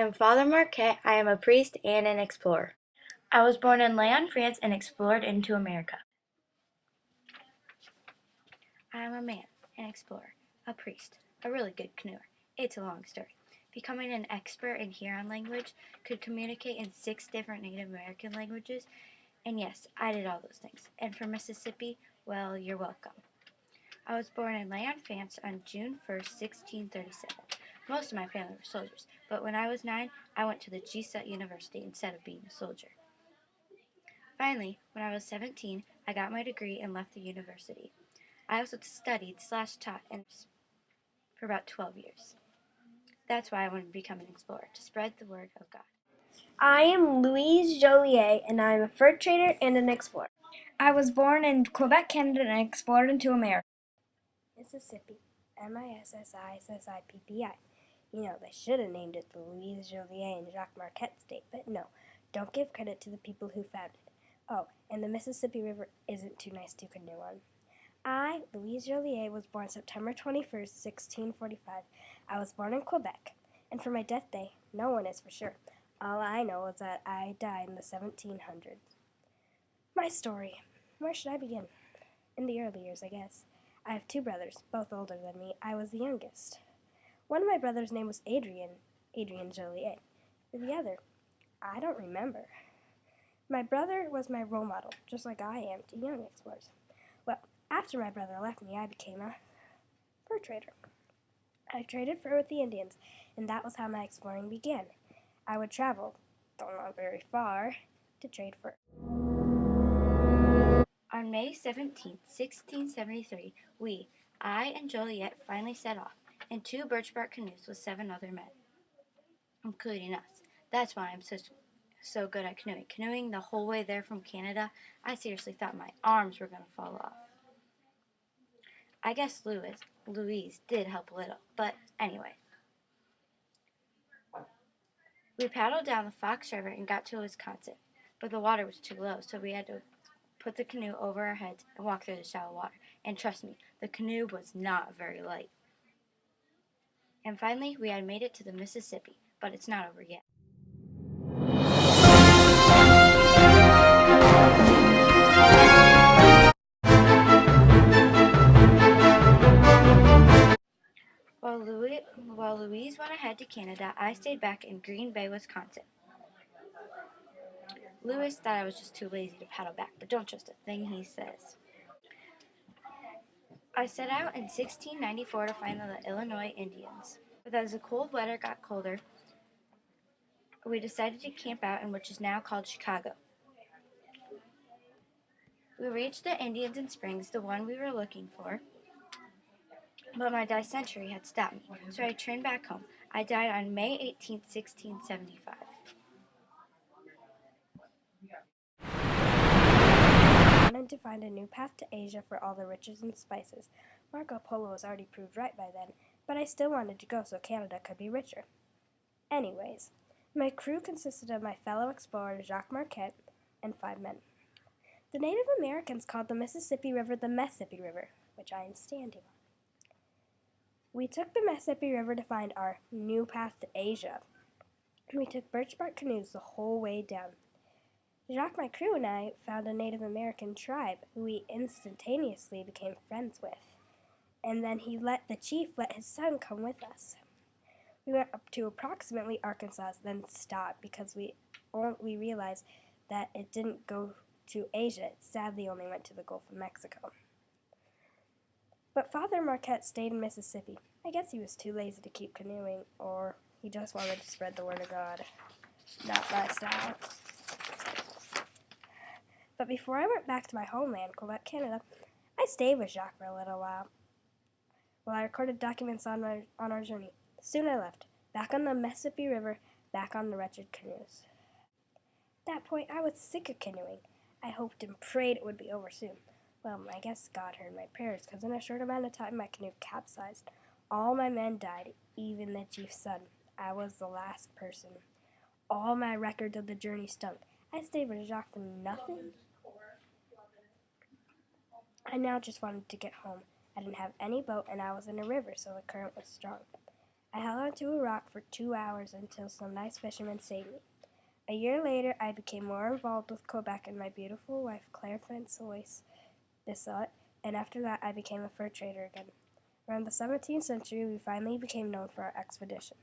am Father Marquette. I am a priest and an explorer. I was born in Lyon, France, and explored into America. I am a man, an explorer, a priest, a really good canoeer. It's a long story. Becoming an expert in Huron language, could communicate in 6 different Native American languages, and yes, I did all those things. And for Mississippi, well, you're welcome. I was born in Lyon, France on June 1st, 1637. Most of my family were soldiers, but when I was 9, I went to the Jesuit University instead of being a soldier. Finally, when I was 17, I got my degree and left the university. I also studied/taught for about 12 years. That's why I wanted to become an explorer, to spread the word of God. I am Louise Joliet, and I am a fur trader and an explorer. I was born in Quebec, Canada, and explored into America. Mississippi, Mississippi. You know, they should have named it the Louise Joliet and Jacques Marquette State, but no, don't give credit to the people who founded it. Oh, and the Mississippi River isn't too nice to canoe on. I, Louise Joliet, was born September 21st, 1645. I was born in Quebec, and for my death day, no one is for sure. All I know is that I died in the 1700s. My story. Where should I begin? In the early years, I guess. I have 2 brothers, both older than me. I was the youngest. One of my brothers' name was Adrian Joliet. The other, I don't remember. My brother was my role model, just like I am to young explorers. Well, after my brother left me, I became a fur trader. I traded fur with the Indians, and that was how my exploring began. I would travel, though not very far, to trade fur. On May 17, 1673, I and Joliet finally set off in 2 birch bark canoes with 7 other men, including us. That's why I'm so good at canoeing. Canoeing the whole way there from Canada, I seriously thought my arms were going to fall off. I guess Louise did help a little, but anyway. We paddled down the Fox River and got to Wisconsin, but the water was too low, so we had to put the canoe over our heads and walk through the shallow water. And trust me, the canoe was not very light. And finally, we had made it to the Mississippi, but it's not over yet. While Louise went ahead to Canada, I stayed back in Green Bay, Wisconsin. Louis thought I was just too lazy to paddle back, but don't trust a thing he says. I set out in 1694 to find the Illinois Indians. But as the cold weather got colder, we decided to camp out in what is now called Chicago. We reached the Indians in Springs, the one we were looking for, but my dysentery had stopped me, so I returned back home. I died on May 18, 1675. I wanted to find a new path to Asia for all the riches and spices. Marco Polo was already proved right by then, but I still wanted to go so Canada could be richer. Anyways, my crew consisted of my fellow explorer Jacques Marquette and 5 men. The Native Americans called the Mississippi River the Mississippi River, which I am standing on. We took the Mississippi River to find our new path to Asia. We took birch bark canoes the whole way down. Jacques, my crew, and I found a Native American tribe who we instantaneously became friends with. And then the chief let his son come with us. We went up to approximately Arkansas, then stopped because we realized that it didn't go to Asia. It sadly only went to the Gulf of Mexico. But Father Marquette stayed in Mississippi. I guess he was too lazy to keep canoeing, or he just wanted to spread the word of God. Not my style. But before I went back to my homeland, Quebec, Canada, I stayed with Jacques for a little while I recorded documents on our journey. Soon I left, back on the Mississippi River, back on the wretched canoes. At that point, I was sick of canoeing. I hoped and prayed it would be over soon. Well, I guess God heard my prayers, because in a short amount of time, my canoe capsized. All my men died, even the chief's son. I was the last person. All my records of the journey stunk. I stayed with Jacques for nothing. I now just wanted to get home. I didn't have any boat, and I was in a river, so the current was strong. I held onto a rock for 2 hours until some nice fishermen saved me. A year later, I became more involved with Quebec and my beautiful wife, Claire Francois Bissot, and after that, I became a fur trader again. Around the 17th century, we finally became known for our expedition.